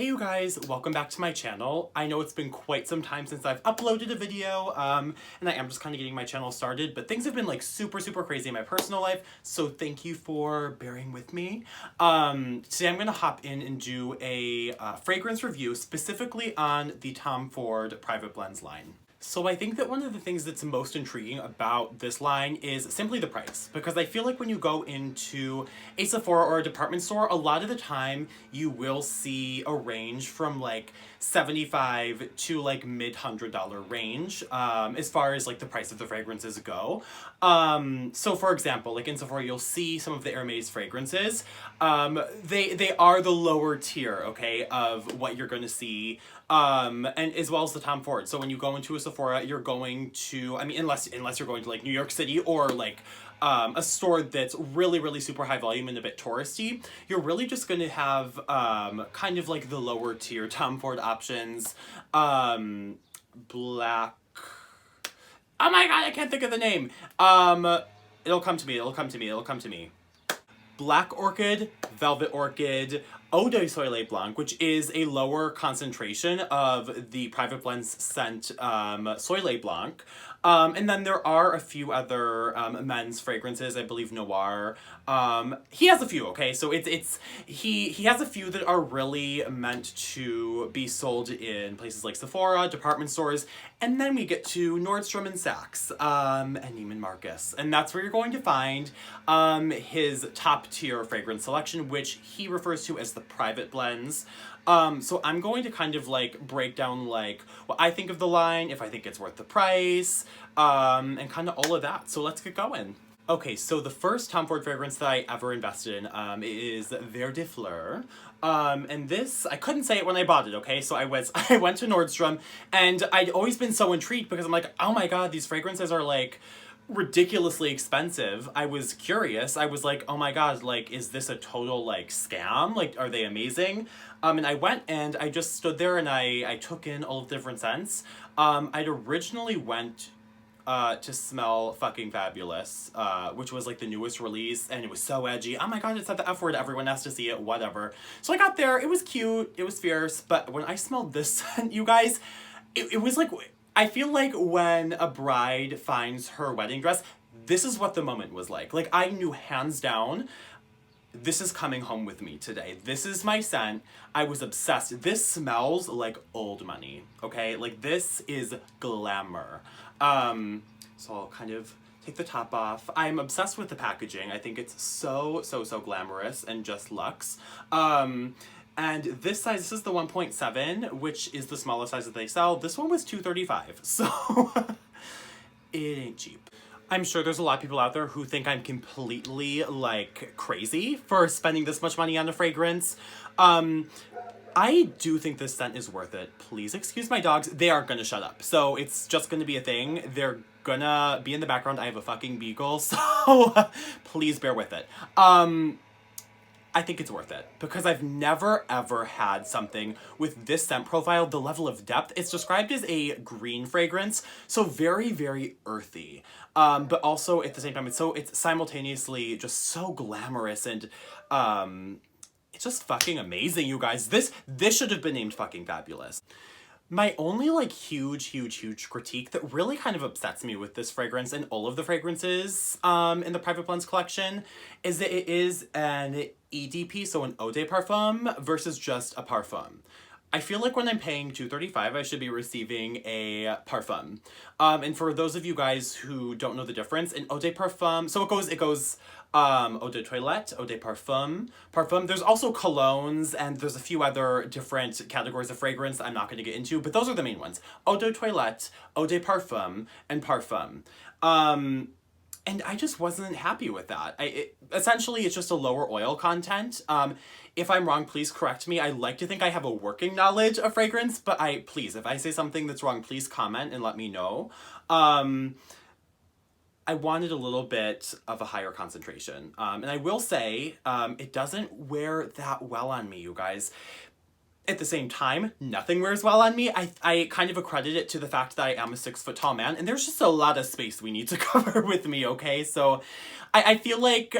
Hey you guys, welcome back to my channel. I know it's been quite some time since I've uploaded a video, and I am just kind of getting my channel started, but things have been like super crazy in my personal life, so thank you for bearing with me. Today I'm gonna hop in and do a fragrance review specifically on the Tom Ford Private Blends line. So I think that one of the things that's most intriguing about this line is simply the price, because I feel like when you go into a Sephora or a department store, a lot of the time you will see a range from like $75 to like mid-$100 range as far as like the price of the fragrances go. So for example, like in Sephora, you'll see some of the Hermes fragrances. They are the lower tier, okay, of what you're going to see. And as well as the Tom Ford. So when you go into a Sephora, you're going to, I mean, unless you're going to like New York City or like a store that's really super high volume and a bit touristy, you're really just going to have kind of like the lower tier Tom Ford options. Black. Oh my god, I can't think of the name. It'll come to me. Black Orchid, Velvet Orchid, Eau de Soleil Blanc, which is a lower concentration of the Private Blends scent Soleil Blanc. And then there are a few other men's fragrances, I believe Noir. He has a few, okay? So he has a few that are really meant to be sold in places like Sephora, department stores, and then we get to Nordstrom and Saks, and Neiman Marcus. And that's where you're going to find his top tier fragrance selection, which he refers to as the Private Blends. So I'm going to kind of like break down like what I think of the line, if I think it's worth the price, and kind of all of that. So let's get going. Okay, so the first Tom Ford fragrance that I ever invested in is Vert Fleur. And this, I couldn't say it when I bought it, okay? So I went to Nordstrom, and I'd always been so intrigued because I'm like, oh my god, these fragrances are like ridiculously expensive. I was curious. I was like, oh my god, like, is this a total like scam? Like, are they amazing? And I went and I just stood there and I took in all of the different scents. I'd originally went to smell Fucking Fabulous, which was like the newest release, and it was so edgy. Oh my god, it said the F word, everyone has to see it, whatever. So I got there, it was cute, it was fierce, but when I smelled this scent, you guys, it was like, I feel like when a bride finds her wedding dress, this is what the moment was like. Like, I knew hands down, this is coming home with me today. This is my scent. I was obsessed. This smells like old money, okay? Like, this is glamour. So I'll kind of take the top off. I'm obsessed with the packaging. I think it's so glamorous and just luxe. And this size, this is the 1.7, which is the smallest size that they sell. This one was $235, so it ain't cheap. I'm sure there's a lot of people out there who think I'm completely, like, crazy for spending this much money on a fragrance. I do think this scent is worth it. Please excuse my dogs. They aren't gonna shut up. So it's just gonna be a thing. They're gonna be in the background. I have a fucking beagle, so please bear with it. I think it's worth it because I've never ever had something with this scent profile, the level of depth. It's described as a green fragrance, so very earthy. But also at the same time, it's simultaneously just so glamorous and it's just fucking amazing, you guys. This should have been named Fucking Fabulous. My only, like, huge critique that really kind of upsets me with this fragrance and all of the fragrances in the Private Blends collection is that it is an EDP, so an eau de parfum, versus just a parfum. I feel like when I'm paying $235, I should be receiving a parfum. And for those of you guys who don't know the difference, an eau de parfum, so it goes eau de toilette, eau de parfum. There's also colognes, and there's a few other different categories of fragrance that I'm not going to get into, but those are the main ones. Eau de toilette, eau de parfum, and parfum. And I just wasn't happy with that. Essentially, it's just a lower oil content. If I'm wrong, please correct me. I like to think I have a working knowledge of fragrance, but please, if I say something that's wrong, please comment and let me know. I wanted a little bit of a higher concentration. And I will say, it doesn't wear that well on me, you guys. At the same time, nothing wears well on me. I kind of accredit it to the fact that I am a 6 foot tall man, and there's just a lot of space we need to cover with me, okay? So I feel like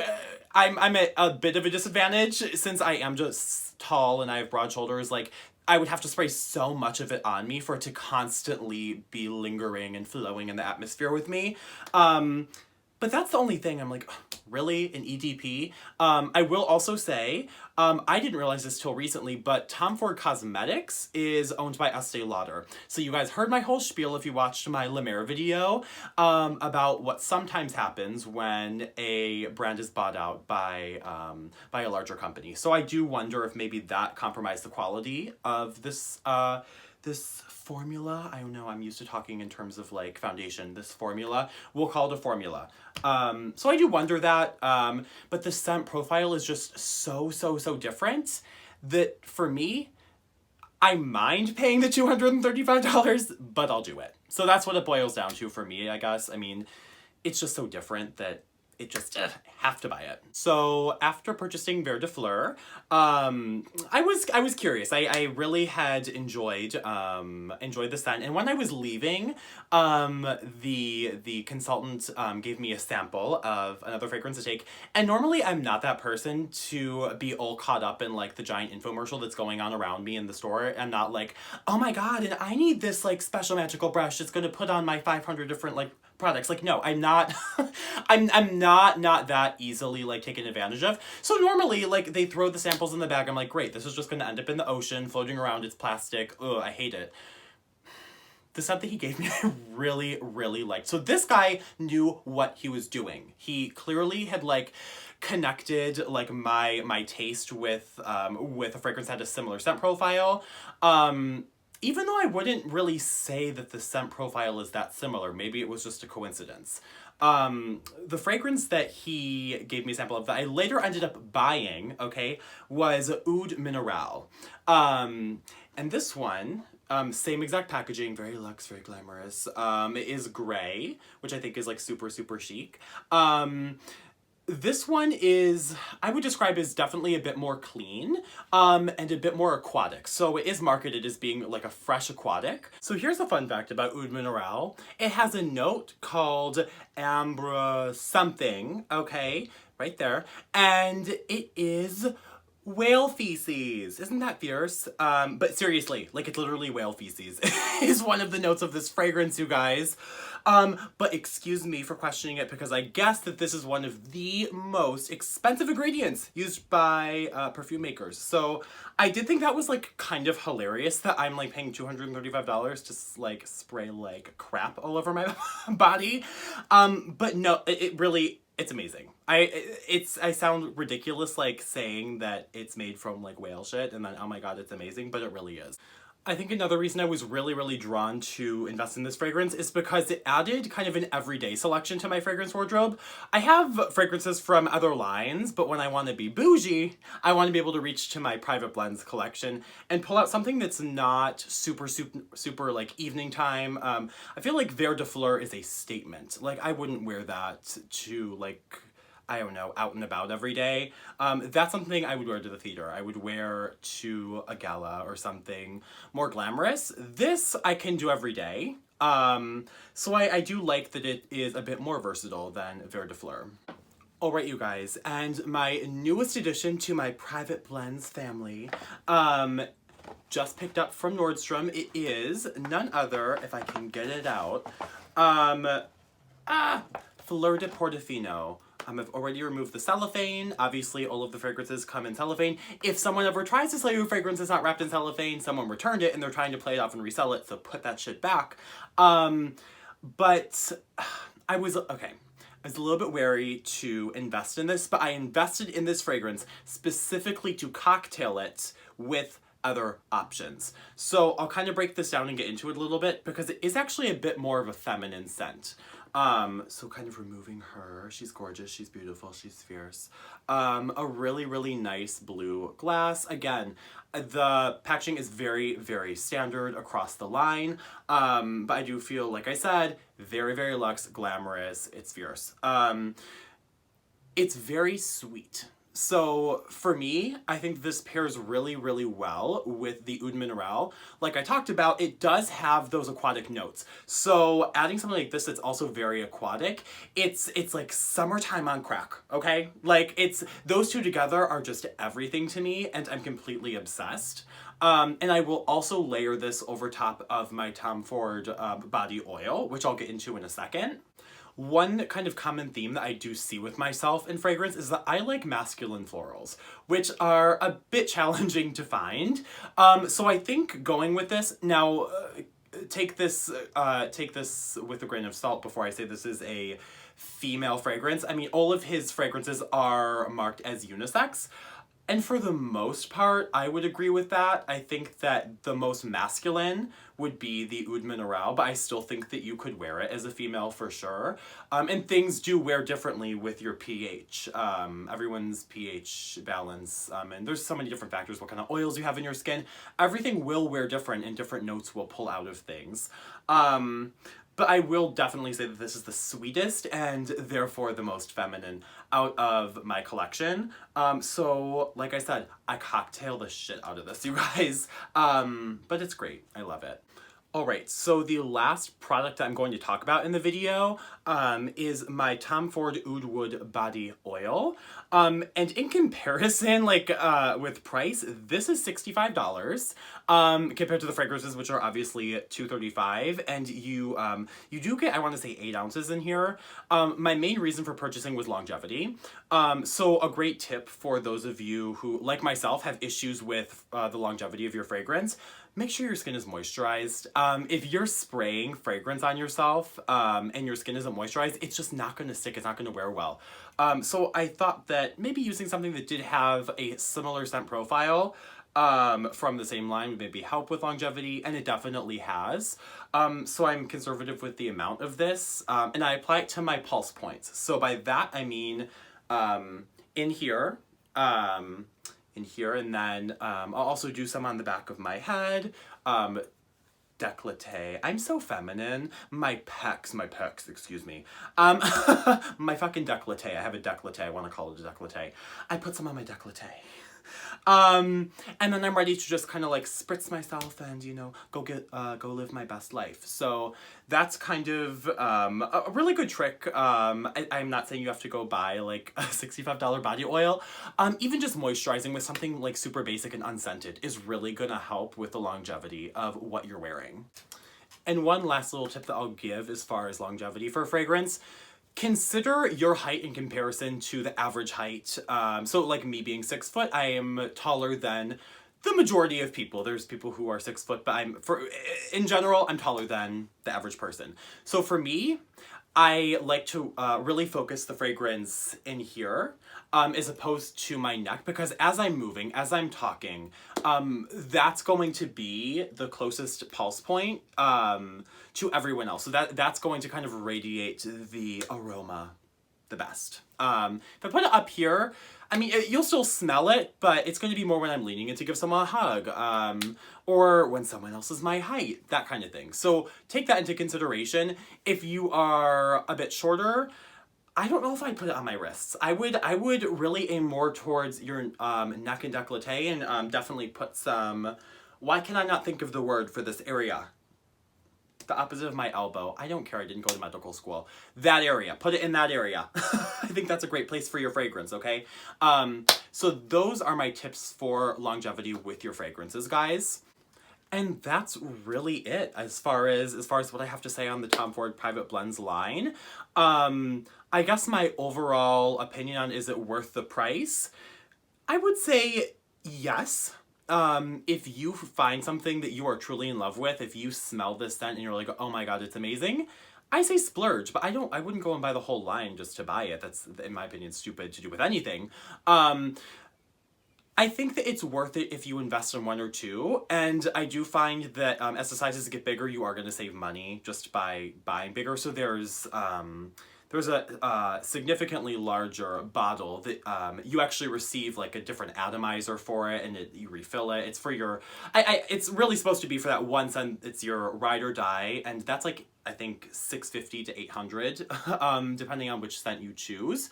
I'm at a bit of a disadvantage since I am just tall and I have broad shoulders, like, I would have to spray so much of it on me for it to constantly be lingering and flowing in the atmosphere with me. But that's the only thing I'm like, "Ugh, really? An EDP?" I will also say, I didn't realize this till recently, but Tom Ford Cosmetics is owned by Estee Lauder. So you guys heard my whole spiel if you watched my La Mer video, about what sometimes happens when a brand is bought out by a larger company. So I do wonder if maybe that compromised the quality of this formula. I don't know, I'm used to talking in terms of like foundation. This formula, we'll call it a formula. So I do wonder that, but the scent profile is just so different that for me, I mind paying the $235, but I'll do it. So that's what it boils down to for me, I guess. I mean, it's just so different that it just have to buy it. So after purchasing Vert de Fleur, I was curious. I really had enjoyed the scent, and when I was leaving, the consultant gave me a sample of another fragrance to take. And normally I'm not that person to be all caught up in like the giant infomercial that's going on around me in the store. I'm not like, oh my god, and I need this like special magical brush that's gonna put on my 500 different like products. Like, no, I'm not, I'm not that easily like taken advantage of. So normally like they throw the samples in the bag. I'm like, great, this is just gonna end up in the ocean, floating around, it's plastic. Ugh, I hate it. The scent that he gave me, I really liked. So this guy knew what he was doing. He clearly had like connected like my taste with a fragrance that had a similar scent profile. Even though I wouldn't really say that the scent profile is that similar, maybe it was just a coincidence. The fragrance that he gave me a sample of that I later ended up buying, okay, was Oud Mineral. And this one, same exact packaging, very luxe, very glamorous, is gray, which I think is like super chic. This one is, I would describe as definitely a bit more clean, and a bit more aquatic. So it is marketed as being like a fresh aquatic. So here's a fun fact about Oud Mineral. It has a note called ambre something, okay, right there. And it is whale feces. Isn't that fierce? But seriously, like it's literally whale feces is one of the notes of this fragrance, you guys. But excuse me for questioning it because I guess that this is one of the most expensive ingredients used by perfume makers. So I did think that was like kind of hilarious that I'm like paying $235 to like spray like crap all over my body. But no, it really, it's amazing. I sound ridiculous like saying that it's made from like whale shit and then oh my god it's amazing, but it really is. I think another reason I was really drawn to invest in this fragrance is because it added kind of an everyday selection to my fragrance wardrobe. I have fragrances from other lines, but when I want to be bougie, I want to be able to reach to my private blends collection and pull out something that's not super like evening time. I feel like Vert de Fleur is a statement. Like I wouldn't wear that to like, I don't know, out and about every day. That's something I would wear to the theater. I would wear to a gala or something more glamorous. This I can do every day. So I do like that it is a bit more versatile than Vert de Fleur. Alright you guys, and my newest addition to my private blends family, just picked up from Nordstrom. It is none other, if I can get it out, Fleur de Portofino. I've already removed the cellophane. Obviously, all of the fragrances come in cellophane. If someone ever tries to sell you a fragrance that's not wrapped in cellophane, someone returned it and they're trying to play it off and resell it, so put that shit back. But I was a little bit wary to invest in this, but I invested in this fragrance specifically to cocktail it with other options. So I'll kind of break this down and get into it a little bit because it is actually a bit more of a feminine scent. So kind of removing her, she's gorgeous, she's beautiful, she's fierce. A really nice blue glass. Again, the packaging is very standard across the line, but I do feel, like I said, very luxe, glamorous, it's fierce. It's very sweet. So for me, I think this pairs really, really well with the Oud Mineral. Like I talked about, it does have those aquatic notes. So adding something like this that's also very aquatic, it's like summertime on crack, okay? Like it's, those two together are just everything to me, and I'm completely obsessed. And I will also layer this over top of my Tom Ford body oil, which I'll get into in a second. One kind of common theme that I do see with myself in fragrance is that I like masculine florals, which are a bit challenging to find. So I think going with this, now take this with a grain of salt before I say this is a female fragrance. I mean, all of his fragrances are marked as unisex. And for the most part, I would agree with that. I think that the most masculine would be the Oud Mineral, but I still think that you could wear it as a female for sure. And things do wear differently with your pH. Everyone's pH balance, and there's so many different factors, what kind of oils you have in your skin. Everything will wear different, and different notes will pull out of things. But I will definitely say that this is the sweetest and therefore the most feminine out of my collection. So like I said, I cocktail the shit out of this, you guys. But it's great. I love it. Alright, so the last product I'm going to talk about in the video is my Tom Ford Oud Wood Body Oil. And in comparison, like with price, this is $65 compared to the fragrances, which are obviously $235. And you do get, I want to say, 8 ounces in here. My main reason for purchasing was longevity. So a great tip for those of you who, like myself, have issues with the longevity of your fragrance. Make sure your skin is moisturized. If you're spraying fragrance on yourself and your skin isn't moisturized, it's just not going to stick. It's not going to wear well. So I thought that maybe using something that did have a similar scent profile from the same line would maybe help with longevity, and it definitely has. So I'm conservative with the amount of this, and I apply it to my pulse points. So by that, I mean in here, and then I'll also do some on the back of my head, décolleté. I'm so feminine. My pecs, excuse me. My fucking décolleté. I have a décolleté. I want to call it a décolleté. I put some on my décolleté. And then I'm ready to just kind of like spritz myself and, you know, go live my best life. So that's kind of a really good trick. I'm not saying you have to go buy like a $65 body oil. Even just moisturizing with something like super basic and unscented is really gonna help with the longevity of what you're wearing. And one last little tip that I'll give as far as longevity for fragrance: consider your height in comparison to the average height. So like me being 6 foot, I am taller than the majority of people. There's people who are 6 foot, but in general, I'm taller than the average person. So for me, I like to really focus the fragrance in here as opposed to my neck, because as I'm moving, as I'm talking, that's going to be the closest pulse point to everyone else. So that's going to kind of radiate the aroma the best. If I put it up here, I mean, you'll still smell it, but it's going to be more when I'm leaning in to give someone a hug, or when someone else is my height, that kind of thing. So take that into consideration. If you are a bit shorter, I don't know if I'd put it on my wrists. I would really aim more towards your neck and décolleté, and definitely put some, why can I not think of the word for this area? The opposite of my elbow. I don't care, I didn't go to medical school. That area, put it in that area. I think that's a great place for your fragrance, okay? So those are my tips for longevity with your fragrances, guys. And that's really it as far as what I have to say on the Tom Ford Private Blends line. I guess my overall opinion on is it worth the price? I would say yes. If you find something that you are truly in love with, if you smell this scent and you're like, oh my god, it's amazing, I say splurge, but I wouldn't go and buy the whole line just to buy it. That's, in my opinion, stupid to do with anything. I think that it's worth it if you invest in one or two, and I do find that as the sizes get bigger, you are going to save money just by buying bigger. So there's a significantly larger bottle that you actually receive like a different atomizer for it, and you refill it. It's for your, it's really supposed to be for that one scent. It's your ride or die, and that's like, I think $650 to $800, depending on which scent you choose.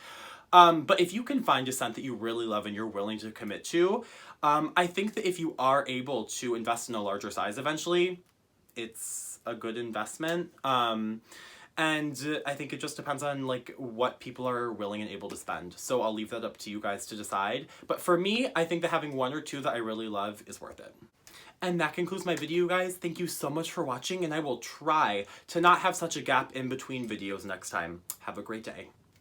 But if you can find a scent that you really love and you're willing to commit to, I think that if you are able to invest in a larger size eventually, it's a good investment. And I think it just depends on like what people are willing and able to spend. So I'll leave that up to you guys to decide. But for me, I think that having one or two that I really love is worth it. And that concludes my video, guys. Thank you so much for watching, and I will try to not have such a gap in between videos next time. Have a great day.